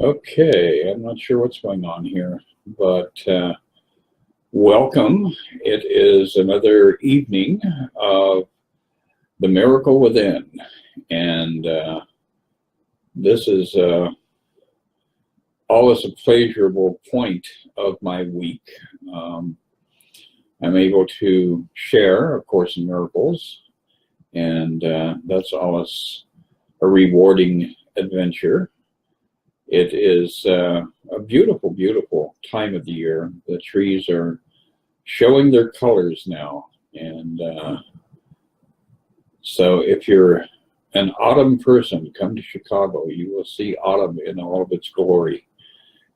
Okay, I'm not sure what's going on here, but welcome. It is another evening of The Miracle Within, and this is always a pleasurable point of my week. I'm able to share A Course in Miracles, and that's always a rewarding adventure. It is a beautiful, beautiful time of the year. The trees are showing their colors now. And so if you're an autumn person, come to Chicago. You will see autumn in all of its glory.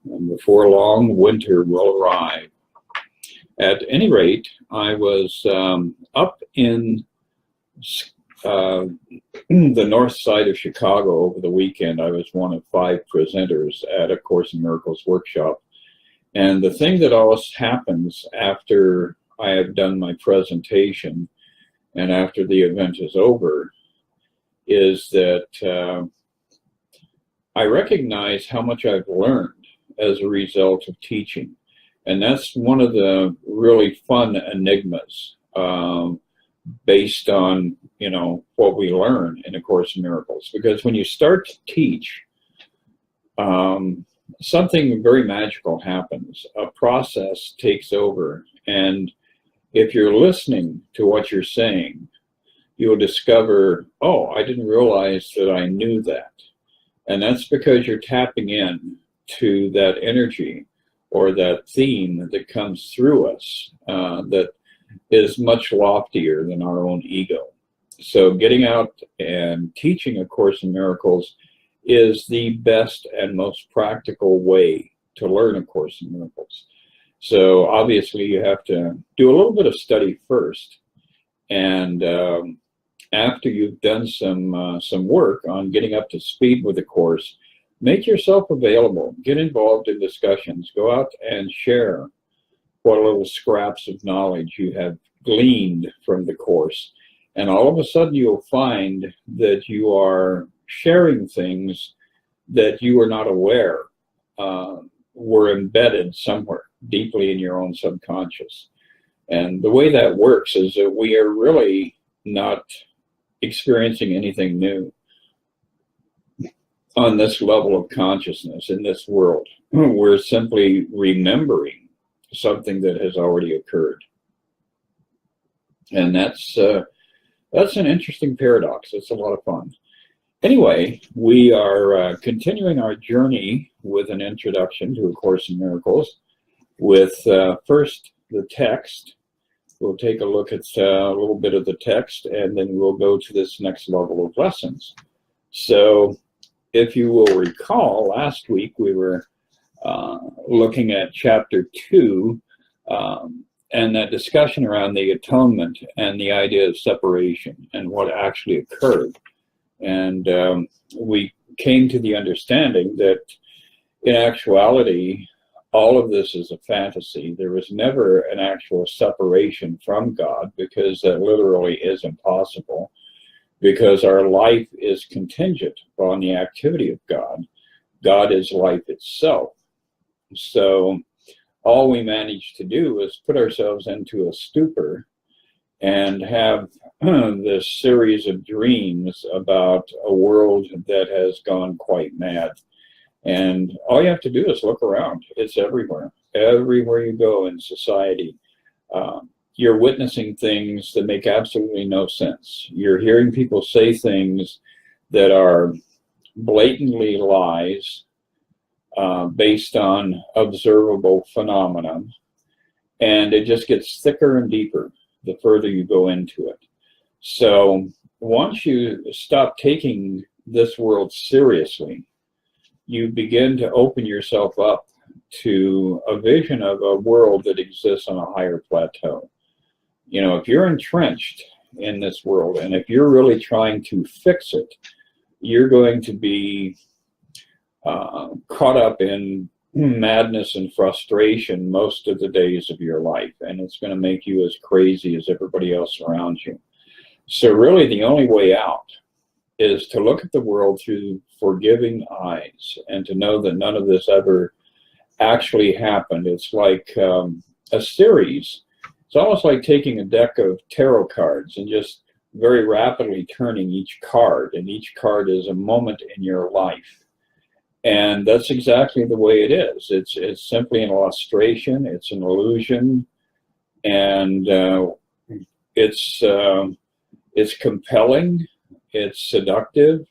And before long, winter will arrive. At any rate, I was up in the north side of Chicago over the weekend. I was one of 5 presenters at A Course in Miracles workshop. And the thing that always happens after I have done my presentation and after the event is over is that I recognize how much I've learned as a result of teaching. And that's one of the really fun enigmas based on, what we learn in A Course in Miracles. Because when you start to teach, something very magical happens. A process takes over. And if you're listening to what you're saying, you'll discover, oh, I didn't realize that I knew that. And that's because you're tapping in to that energy or that theme that comes through us that is much loftier than our own ego. So getting out and teaching A Course in Miracles is the best and most practical way to learn A Course in Miracles. So obviously you have to do a little bit of study first. And after you've done some work on getting up to speed with the Course, make yourself available, get involved in discussions, go out and share what little scraps of knowledge you have gleaned from the Course. And all of a sudden you'll find that you are sharing things that you were not aware were embedded somewhere deeply in your own subconscious. And the way that works is that we are really not experiencing anything new on this level of consciousness in this world. We're simply remembering something that has already occurred. And that's an interesting paradox. It's a lot of fun. Anyway, we are continuing our journey with an introduction to A Course in Miracles with first the text. We'll take a look at a little bit of the text, and then we'll go to this next level of lessons. So if you will recall, last week we were looking at chapter 2 and that discussion around the atonement and the idea of separation and what actually occurred. And we came to the understanding that in actuality, all of this is a fantasy. There was never an actual separation from God, because that literally is impossible, because our life is contingent upon the activity of God. God is life itself. So all we managed to do is put ourselves into a stupor and have this series of dreams about a world that has gone quite mad. And all you have to do is look around. It's everywhere. Everywhere you go in society, you're witnessing things that make absolutely no sense. You're hearing people say things that are blatantly lies based on observable phenomena. And it just gets thicker and deeper the further you go into it. So once you stop taking this world seriously, you begin to open yourself up to a vision of a world that exists on a higher plateau. If you're entrenched in this world, and if you're really trying to fix it, you're going to be caught up in madness and frustration most of the days of your life, and it's going to make you as crazy as everybody else around you. So really the only way out is to look at the world through forgiving eyes and to know that none of this ever actually happened. It's like a series. It's almost like taking a deck of tarot cards and just very rapidly turning each card, and each card is a moment in your life. And that's exactly the way it is. It's simply an illustration, it's an illusion, and it's compelling, it's seductive,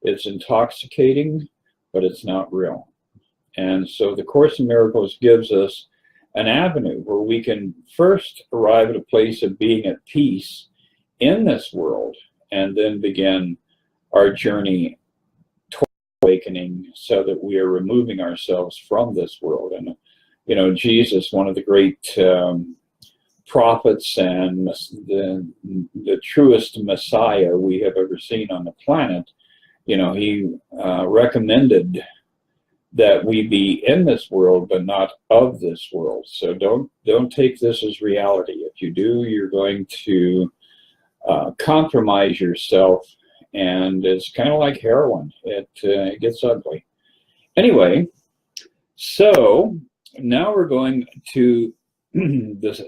it's intoxicating, but it's not real. And so the Course in Miracles gives us an avenue where we can first arrive at a place of being at peace in this world, and then begin our journey toward awakening, so that we are removing ourselves from this world. And you know, Jesus, one of the great prophets and the truest Messiah we have ever seen on the planet, you know, he recommended that we be in this world but not of this world. So don't take this as reality. If you do, you're going to compromise yourself, and it's kind of like heroin. It gets ugly. Anyway, so now we're going to this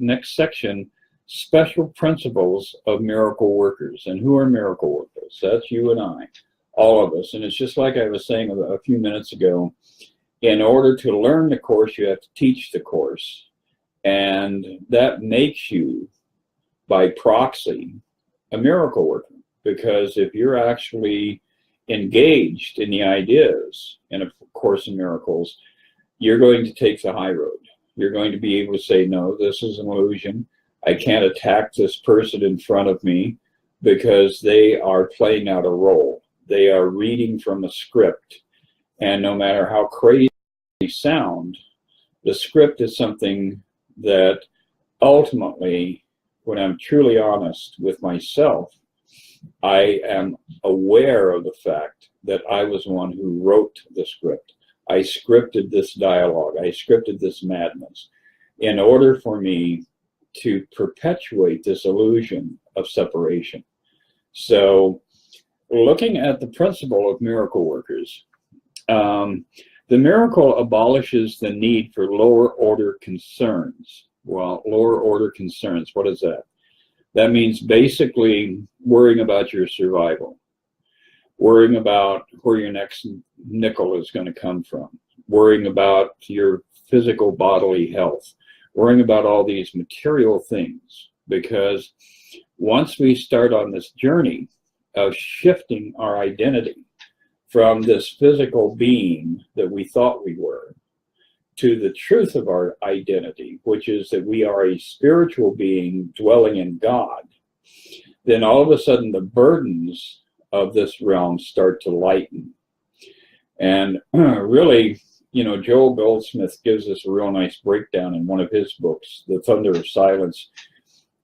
next section, special principles of miracle workers. And who are miracle workers? That's you and I, all of us. And it's just like I was saying a few minutes ago, in order to learn the Course, you have to teach the Course. And that makes you, by proxy, a miracle worker. Because if you're actually engaged in the ideas in A Course in Miracles, you're going to take the high road. You're going to be able to say, no, this is an illusion. I can't attack this person in front of me because they are playing out a role. They are reading from a script. And no matter how crazy they sound, the script is something that ultimately, when I'm truly honest with myself, I am aware of the fact that I was the one who wrote the script. I scripted this dialogue. I scripted this madness in order for me to perpetuate this illusion of separation. So, looking at the principle of miracle workers, the miracle abolishes the need for lower order concerns. Well, lower order concerns, what is that? That means basically worrying about your survival, worrying about where your next nickel is going to come from, worrying about your physical bodily health, worrying about all these material things. Because once we start on this journey of shifting our identity from this physical being that we thought we were to the truth of our identity, which is that we are a spiritual being dwelling in God, then all of a sudden the burdens of this realm start to lighten. And really, you know, Joel Goldsmith gives us a real nice breakdown in one of his books, The Thunder of Silence.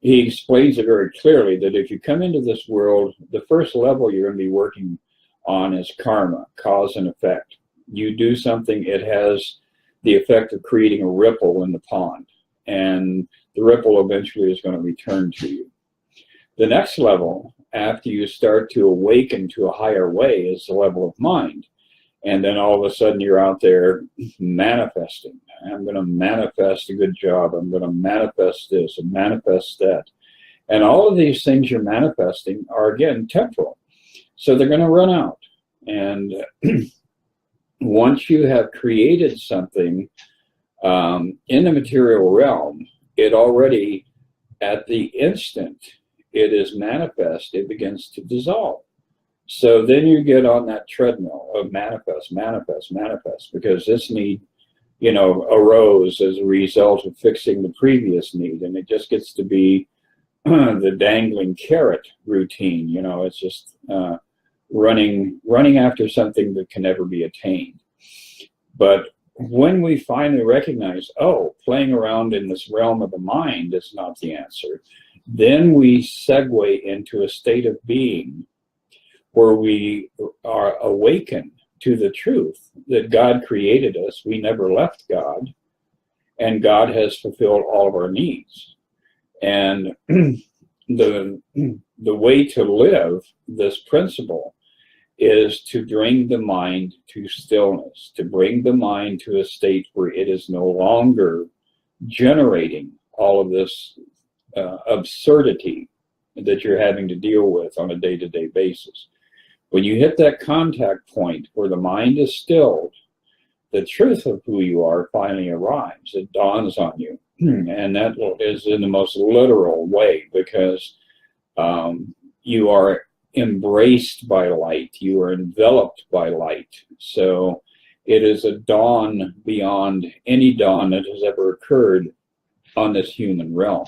He explains it very clearly that if you come into this world, the first level you're going to be working on is karma, cause and effect. You do something, it has the effect of creating a ripple in the pond, and the ripple eventually is going to return to you. The next level, after you start to awaken to a higher way, is the level of mind. And then all of a sudden you're out there manifesting. I'm going to manifest a good job. I'm going to manifest this and manifest that. And all of these things you're manifesting are, again, temporal. So they're going to run out. And once you have created something in the material realm, it already, at the instant it is manifest, it begins to dissolve. So then you get on that treadmill of manifest, manifest, manifest, because this need, you know, arose as a result of fixing the previous need, and it just gets to be the dangling carrot routine. You know, it's just running after something that can never be attained. But when we finally recognize, oh, playing around in this realm of the mind is not the answer, then we segue into a state of being where we are awakened to the truth that God created us. We never left God, and God has fulfilled all of our needs. And the way to live this principle is to bring the mind to stillness, to bring the mind to a state where it is no longer generating all of this absurdity that you're having to deal with on a day-to-day basis. When you hit that contact point where the mind is stilled, the truth of who you are finally arrives. It dawns on you. And that is in the most literal way, because you are embraced by light. You are enveloped by light. So it is a dawn beyond any dawn that has ever occurred on this human realm.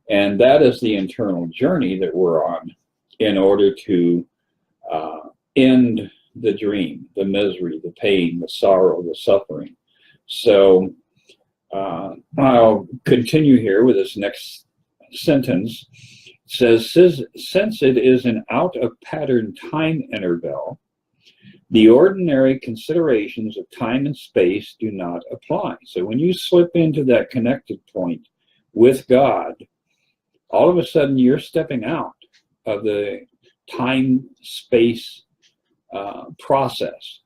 And that is the internal journey that we're on in order to end the dream, the misery, the pain, the sorrow, the suffering. So I'll continue here with this next sentence. It says, since it is an out-of-pattern time interval, the ordinary considerations of time and space do not apply. So when you slip into that connected point with God, all of a sudden you're stepping out of the time-space process.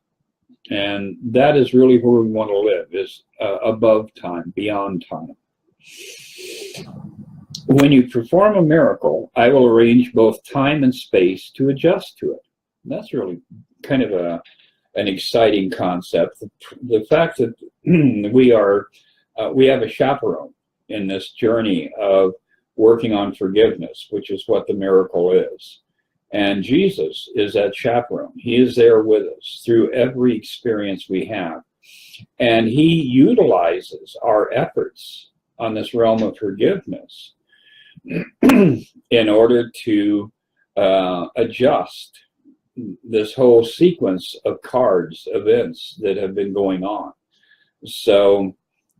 And that is really where we want to live, is above time, beyond time. When you perform a miracle, I will arrange both time and space to adjust to it. And that's really kind of an exciting concept. The fact that we have a chaperone in this journey of working on forgiveness, which is what the miracle is. And Jesus is that chaperone. He is there with us through every experience we have. And he utilizes our efforts on this realm of forgiveness in order to adjust this whole sequence of cards, events that have been going on. So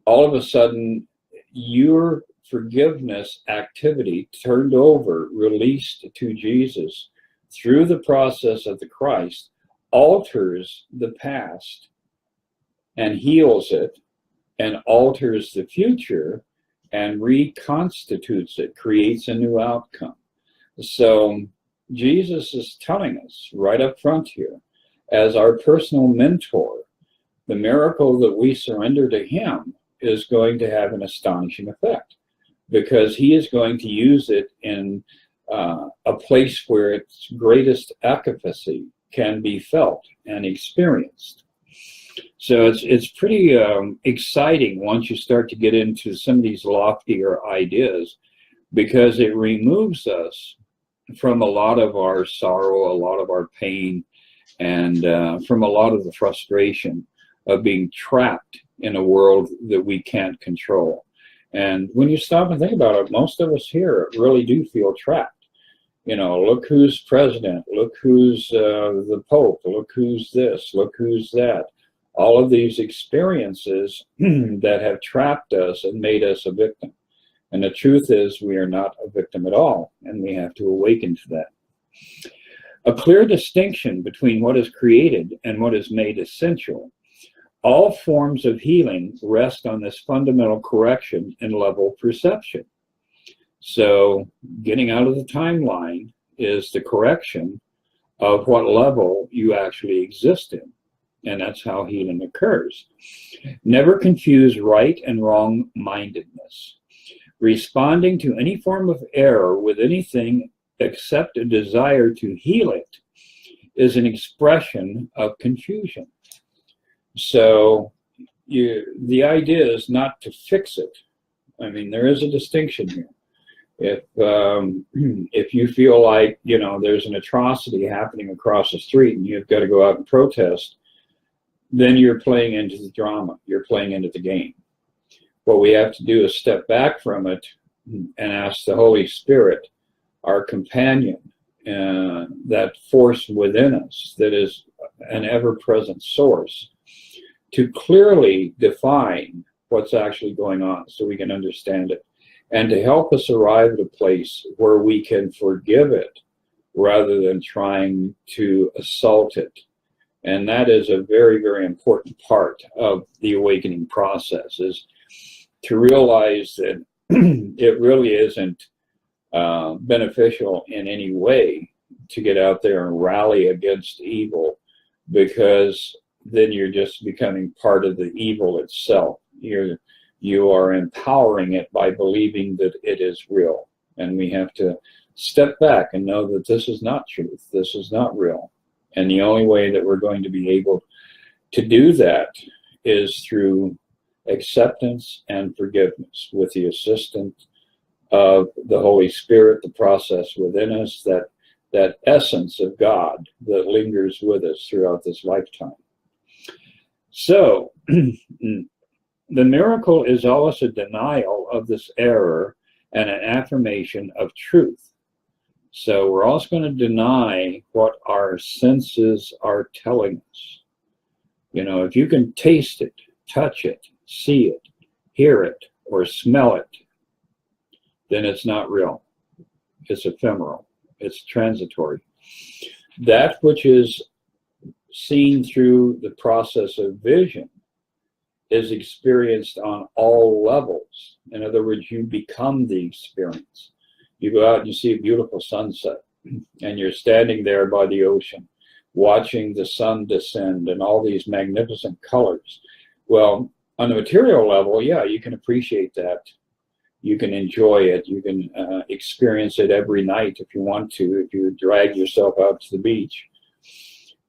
all of a sudden, your forgiveness activity turned over, released to Jesus through the process of the Christ, alters the past and heals it, and alters the future and reconstitutes it, creates a new outcome. So Jesus is telling us right up front here, as our personal mentor, the miracle that we surrender to him is going to have an astonishing effect, because he is going to use it in a place where its greatest efficacy can be felt and experienced. So it's pretty exciting once you start to get into some of these loftier ideas, because it removes us from a lot of our sorrow, a lot of our pain, and from a lot of the frustration of being trapped in a world that we can't control. And when you stop and think about it, most of us here really do feel trapped. You know, look who's president, look who's the Pope, look who's this, look who's that. All of these experiences that have trapped us and made us a victim. And the truth is, we are not a victim at all, and we have to awaken to that. A clear distinction between what is created and what is made essential. All forms of healing rest on this fundamental correction in level perception. So getting out of the timeline is the correction of what level you actually exist in. And that's how healing occurs. Never confuse right and wrong-mindedness. Responding to any form of error with anything except a desire to heal it is an expression of confusion. So the idea is not to fix it. I mean, there is a distinction here. If you feel like, you know, there's an atrocity happening across the street and you've got to go out and protest, then you're playing into the drama. You're playing into the game. What we have to do is step back from it and ask the Holy Spirit, our companion, that force within us that is an ever-present source, to clearly define what's actually going on so we can understand it, and to help us arrive at a place where we can forgive it rather than trying to assault it. And that is a very, very important part of the awakening process, is to realize that it really isn't beneficial in any way to get out there and rally against evil, because then you're just becoming part of the evil itself. You are empowering it by believing that it is real. And we have to step back and know that this is not truth. This is not real. And the only way that we're going to be able to do that is through acceptance and forgiveness with the assistance of the Holy Spirit, the process within us, that essence of God that lingers with us throughout this lifetime. So, the miracle is always a denial of this error and an affirmation of truth. So we're also going to deny what our senses are telling us. You know, if you can taste it, touch it, see it, hear it, or smell it, then it's not real. It's ephemeral. It's transitory. That which is seen through the process of vision is experienced on all levels. In other words, you become the experience. You go out and you see a beautiful sunset, and you're standing there by the ocean, watching the sun descend and all these magnificent colors. Well, on the material level, yeah, you can appreciate that. You can enjoy it. You can experience it every night if you want to, if you drag yourself out to the beach.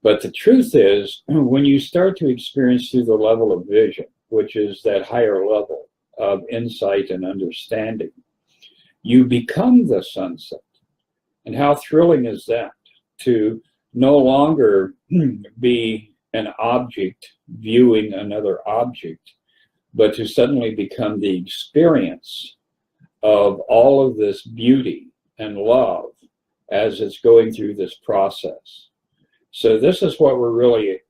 But the truth is, when you start to experience through the level of vision, which is that higher level of insight and understanding, you become the sunset. And how thrilling is that, to no longer be an object viewing another object, but to suddenly become the experience of all of this beauty and love as it's going through this process. So this is what we're really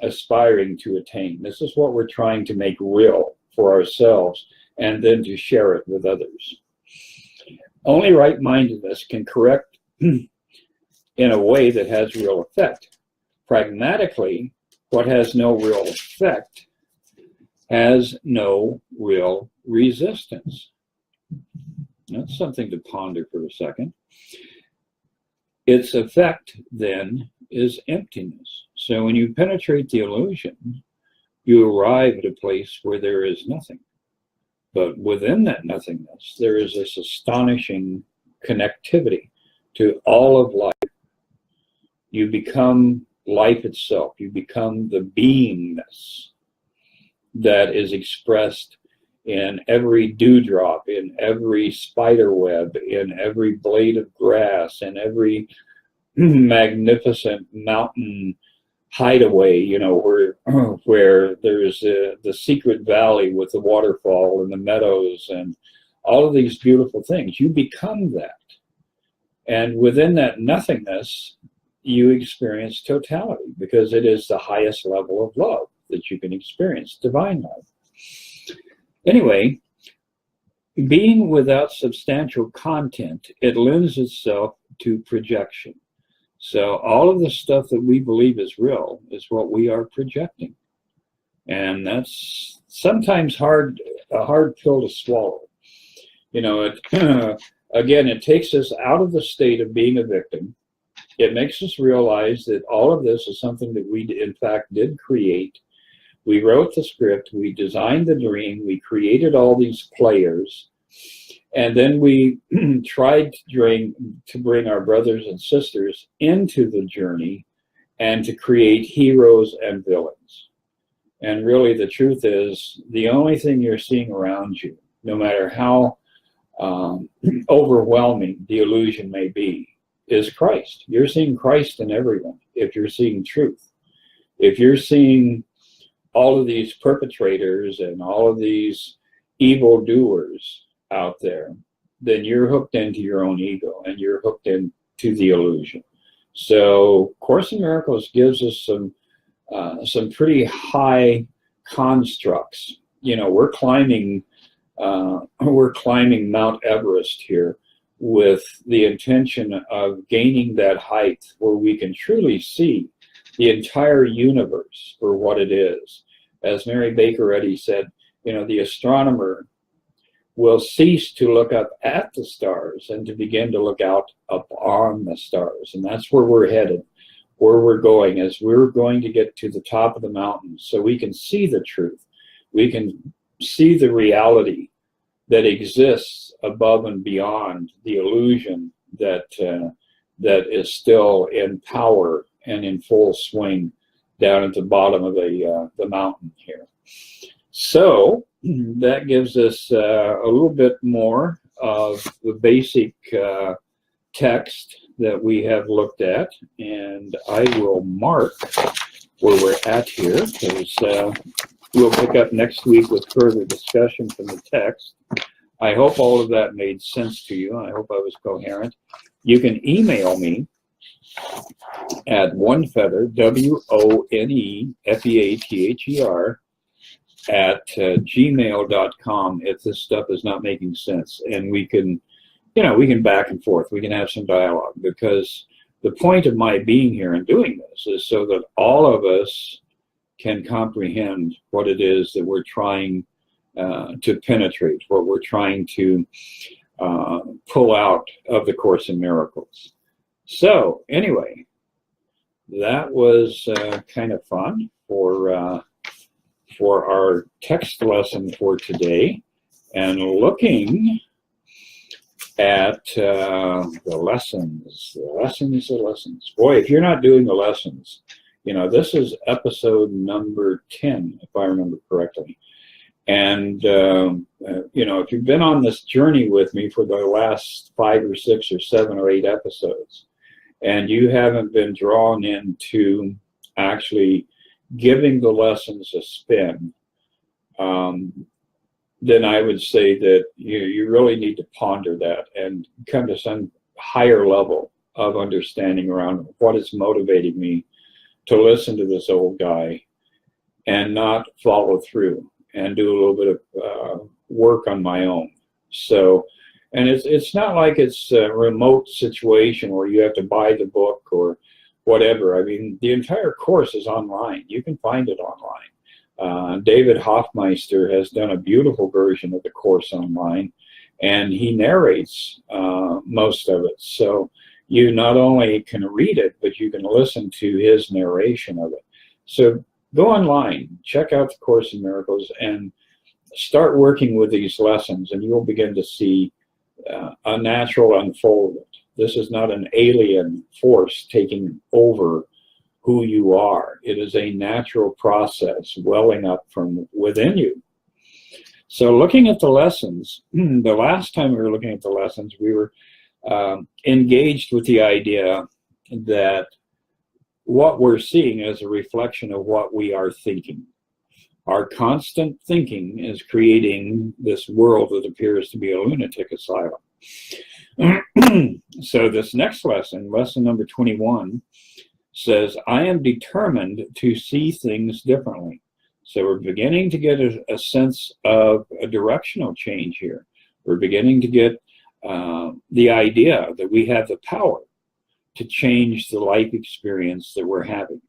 aspiring to attain. This is what we're trying to make real for ourselves, and then to share it with others. Only right-mindedness can correct in a way that has real effect. Pragmatically, what has no real effect has no real resistance. That's something to ponder for a second. Its effect, then, is emptiness. So when you penetrate the illusion, you arrive at a place where there is nothing. But within that nothingness, there is this astonishing connectivity to all of life. You become life itself. You become the beingness that is expressed in every dewdrop, in every spider web, in every blade of grass, in every magnificent mountain hideaway, you know, where there's the secret valley with the waterfall and the meadows and all of these beautiful things. You become that. And within that nothingness, you experience totality, because it is the highest level of love that you can experience, divine love. Anyway, being without substantial content, it lends itself to projection. So all of the stuff that we believe is real is what we are projecting. And that's sometimes a hard pill to swallow. You know, again, it takes us out of the state of being a victim. It makes us realize that all of this is something that we, in fact, did create. We wrote the script, we designed the dream, we created all these players, and then we tried to bring our brothers and sisters into the journey and to create heroes and villains. And really the truth is, the only thing you're seeing around you, no matter how overwhelming the illusion may be, is Christ. You're seeing Christ in everyone if you're seeing truth. If you're seeing all of these perpetrators and all of these evildoers out there, then you're hooked into your own ego and you're hooked into the illusion. So Course in Miracles gives us some pretty high constructs. You know, we're climbing Mount Everest here with the intention of gaining that height where we can truly see the entire universe for what it is. As Mary Baker Eddy said, you know, the astronomer, will cease to look up at the stars and to begin to look out upon the stars. And that's where we're headed, where we're going, is we're going to get to the top of the mountain so we can see the truth. We can see the reality that exists above and beyond the illusion that that is still in power and in full swing down at the bottom of the mountain here. So that gives us a little bit more of the basic text that we have looked at, and I will mark where we're at here, because we'll pick up next week with further discussion from the text. I hope all of that made sense to you. I hope I was coherent. You can email me at onefeather, WONEFEATHER, at gmail.com if this stuff is not making sense. And we can, we can back and forth. We can have some dialogue, because the point of my being here and doing this is so that all of us can comprehend what it is that we're trying to penetrate, what we're trying to pull out of the Course in Miracles. So anyway, that was kind of fun for our text lesson for today, and looking at the lessons. Boy, if you're not doing the lessons, this is episode number 10, if I remember correctly. And, if you've been on this journey with me for the last 5 or 6 or 7 or 8 episodes, and you haven't been drawn into actually giving the lessons a spin, then I would say that you really need to ponder that and come to some higher level of understanding around what is motivating me to listen to this old guy and not follow through and do a little bit of work on my own. So, and it's not like it's a remote situation where you have to buy the book or whatever. I mean, the entire course is online. You can find it online. David Hoffmeister has done a beautiful version of the course online, and he narrates most of it. So you not only can read it, but you can listen to his narration of it. So go online, check out the Course in Miracles, and start working with these lessons, and you'll begin to see a natural unfoldment. This is not an alien force taking over who you are. It is a natural process welling up from within you. So looking at the lessons, the last time we were looking at the lessons, we were engaged with the idea that what we're seeing is a reflection of what we are thinking. Our constant thinking is creating this world that appears to be a lunatic asylum. So this next lesson, lesson number 21, says, I am determined to see things differently. So we're beginning to get a sense of a directional change here. We're beginning to get the idea that we have the power to change the life experience that we're having.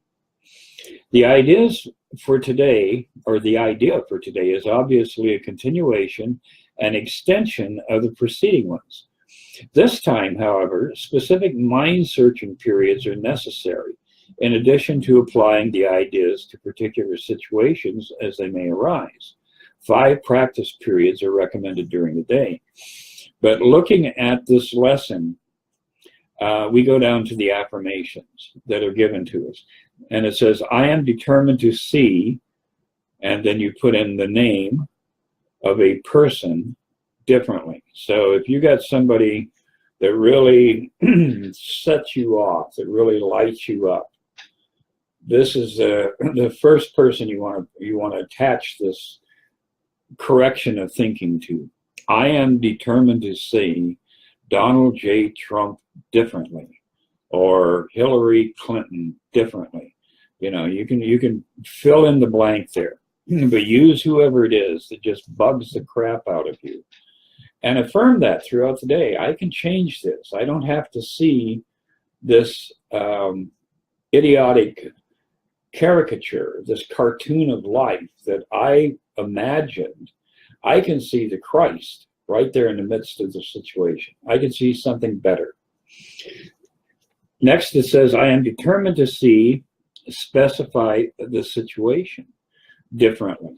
The ideas for today, or the idea for today, is obviously a continuation and extension of the preceding ones. This time, however, specific mind-searching periods are necessary, in addition to applying the ideas to particular situations as they may arise. 5 practice periods are recommended during the day. But looking at this lesson, we go down to the affirmations that are given to us. And it says, I am determined to see, and then you put in the name of a person differently. So if you got somebody that really sets you off, that really lights you up, this is the first person you want to attach this correction of thinking to. I am determined to see Donald J. Trump differently, or Hillary Clinton differently. You can fill in the blank there, but use whoever it is that just bugs the crap out of you, and affirm that throughout the day. I can change this. I don't have to see this idiotic caricature, this cartoon of life that I imagined. I can see the Christ right there in the midst of the situation. I can see something better. Next, it says, I am determined to specify the situation differently.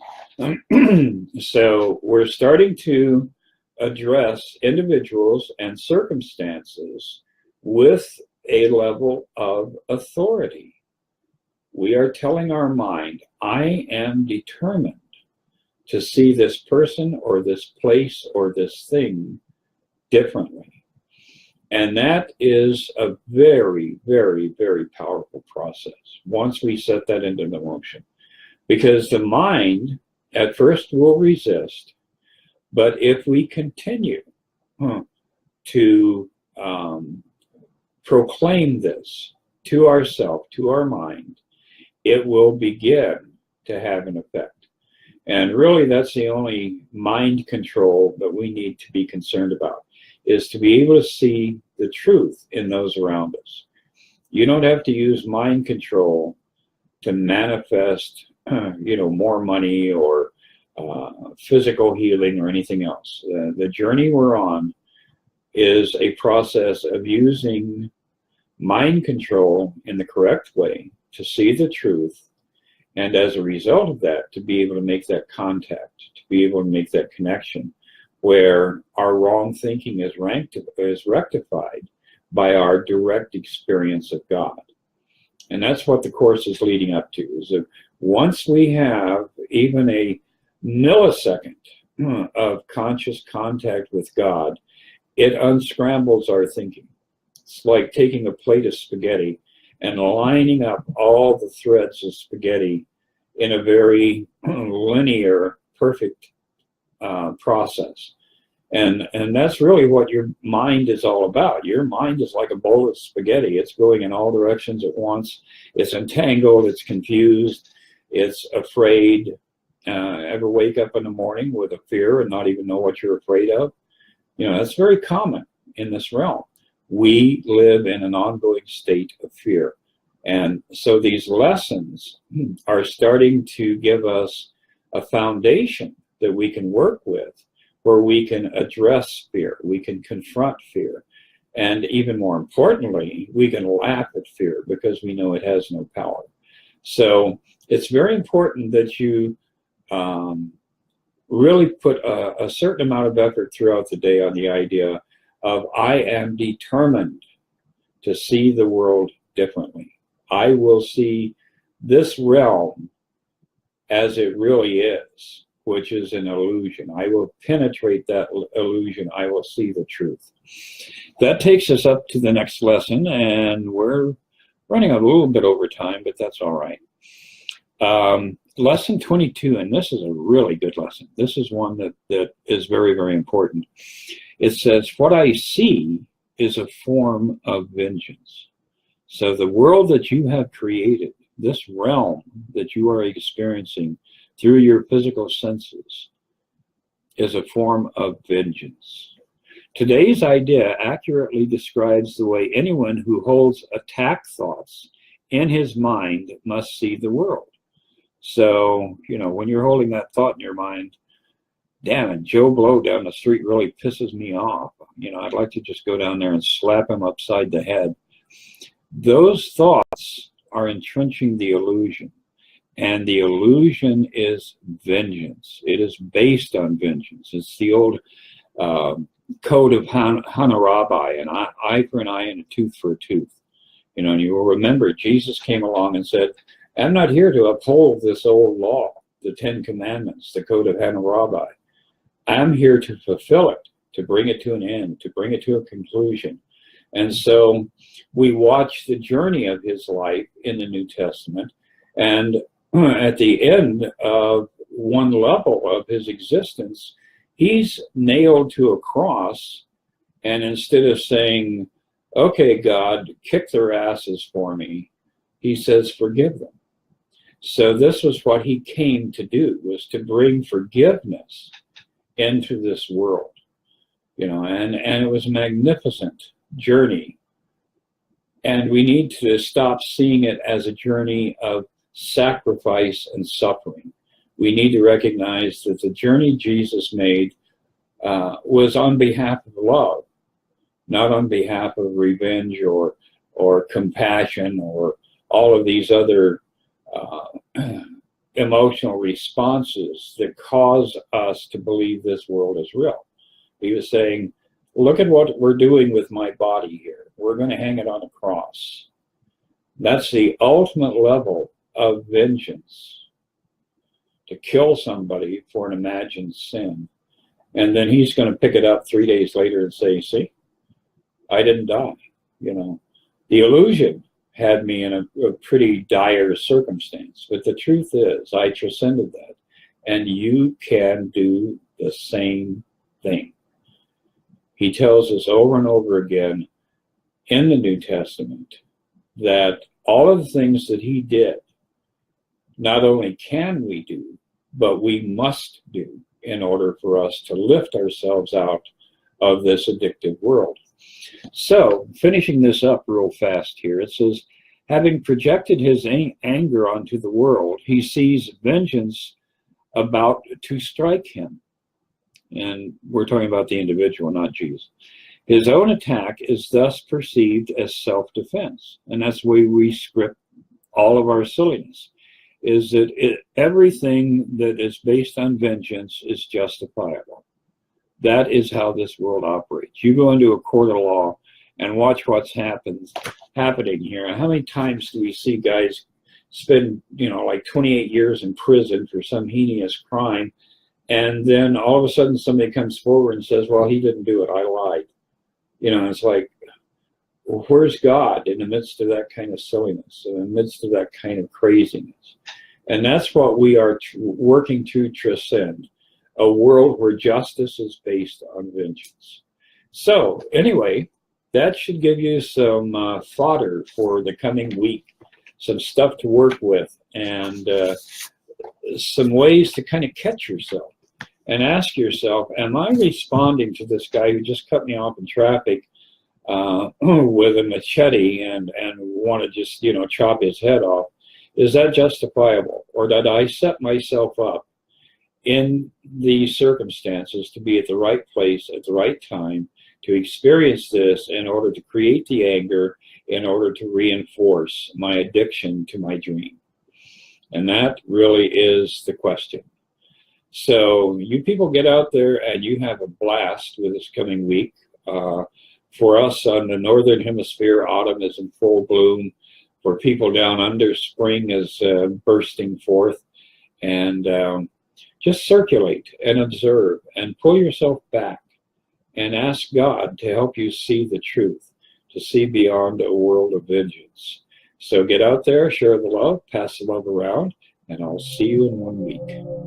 So we're starting to address individuals and circumstances with a level of authority. We are telling our mind, I am determined to see this person or this place or this thing differently. And that is a very, very, very powerful process once we set that into motion. Because the mind at first will resist, but if we continue to proclaim this to ourselves, to our mind, it will begin to have an effect. And really, that's the only mind control that we need to be concerned about, is to be able to see the truth in those around us. You don't have to use mind control to manifest, more money or physical healing or anything else. The journey we're on is a process of using mind control in the correct way to see the truth, and as a result of that, to be able to make that contact, to be able to make that connection, where our wrong thinking is rectified by our direct experience of God. And that's what the Course is leading up to, is that once we have even a millisecond of conscious contact with God, it unscrambles our thinking. It's like taking a plate of spaghetti and lining up all the threads of spaghetti in a very linear, perfect process. And that's really what your mind is all about. Your mind is like a bowl of spaghetti. It's going in all directions at once. It's entangled, it's confused, it's afraid. Ever wake up in the morning with a fear and not even know what you're afraid of? That's very common in this realm. We live in an ongoing state of fear. And so these lessons are starting to give us a foundation that we can work with, where we can address fear, we can confront fear, and even more importantly, we can laugh at fear because we know it has no power. So it's very important that you really put a certain amount of effort throughout the day on the idea of, I am determined to see the world differently. I will see this realm as it really is, which is an illusion. I will penetrate that illusion. I will see the truth. That takes us up to the next lesson, and we're running a little bit over time, but that's all right. Lesson 22, and this is a really good lesson. This is one that is very, very important. It says, what I see is a form of vengeance. So the world that you have created, this realm that you are experiencing through your physical senses, is a form of vengeance. Today's idea accurately describes the way anyone who holds attack thoughts in his mind must see the world. So, when you're holding that thought in your mind, damn it, Joe Blow down the street really pisses me off. I'd like to just go down there and slap him upside the head. Those thoughts are entrenching the illusion. And the illusion is vengeance. It is based on vengeance. It's the old code of Hammurabi, an eye for an eye and a tooth for a tooth. And you will remember Jesus came along and said, I'm not here to uphold this old law, the 10 Commandments, the code of Hammurabi. I'm here to fulfill it, to bring it to an end, to bring it to a conclusion. And so we watch the journey of his life in the New Testament, and at the end of one level of his existence, he's nailed to a cross, and instead of saying, okay, God, kick their asses for me, he says, forgive them. So this was what he came to do, was to bring forgiveness into this world, and it was a magnificent journey. And we need to stop seeing it as a journey of sacrifice and suffering. We need to recognize that the journey Jesus made was on behalf of love, not on behalf of revenge or compassion or all of these other emotional responses that cause us to believe this world is real. He was saying, look at what we're doing with my body here. We're going to hang it on a cross. That's the ultimate level of vengeance, to kill somebody for an imagined sin. And then he's going to pick it up 3 days later and say, see, I didn't die. You know, the illusion had me in a pretty dire circumstance. But the truth is, I transcended that. And you can do the same thing. He tells us over and over again in the New Testament that all of the things that he did, not only can we do, but we must do in order for us to lift ourselves out of this addictive world. So, finishing this up real fast here, it says, having projected his anger onto the world, he sees vengeance about to strike him. And we're talking about the individual, not Jesus. His own attack is thus perceived as self-defense. And that's the way we script all of our silliness, is that everything that is based on vengeance is justifiable. That is how this world operates. You go into a court of law and watch what's happening here. How many times do we see guys spend, like 28 years in prison for some heinous crime, and then all of a sudden somebody comes forward and says, well, he didn't do it, I lied. It's like, well, where's God in the midst of that kind of silliness, in the midst of that kind of craziness? And that's what we are working to transcend, a world where justice is based on vengeance. So anyway, that should give you some fodder for the coming week, some stuff to work with, and some ways to kind of catch yourself and ask yourself, am I responding to this guy who just cut me off in traffic with a machete and want to just, chop his head off? Is that justifiable? Or did I set myself up in these circumstances to be at the right place at the right time to experience this in order to create the anger, in order to reinforce my addiction to my dream? And that really is the question. So you people get out there and you have a blast with this coming week. For us on the Northern Hemisphere, autumn is in full bloom. For people down under, spring is bursting forth. And just circulate and observe and pull yourself back and ask God to help you see the truth, to see beyond a world of vengeance. So get out there, share the love, pass the love around, and I'll see you in 1 week.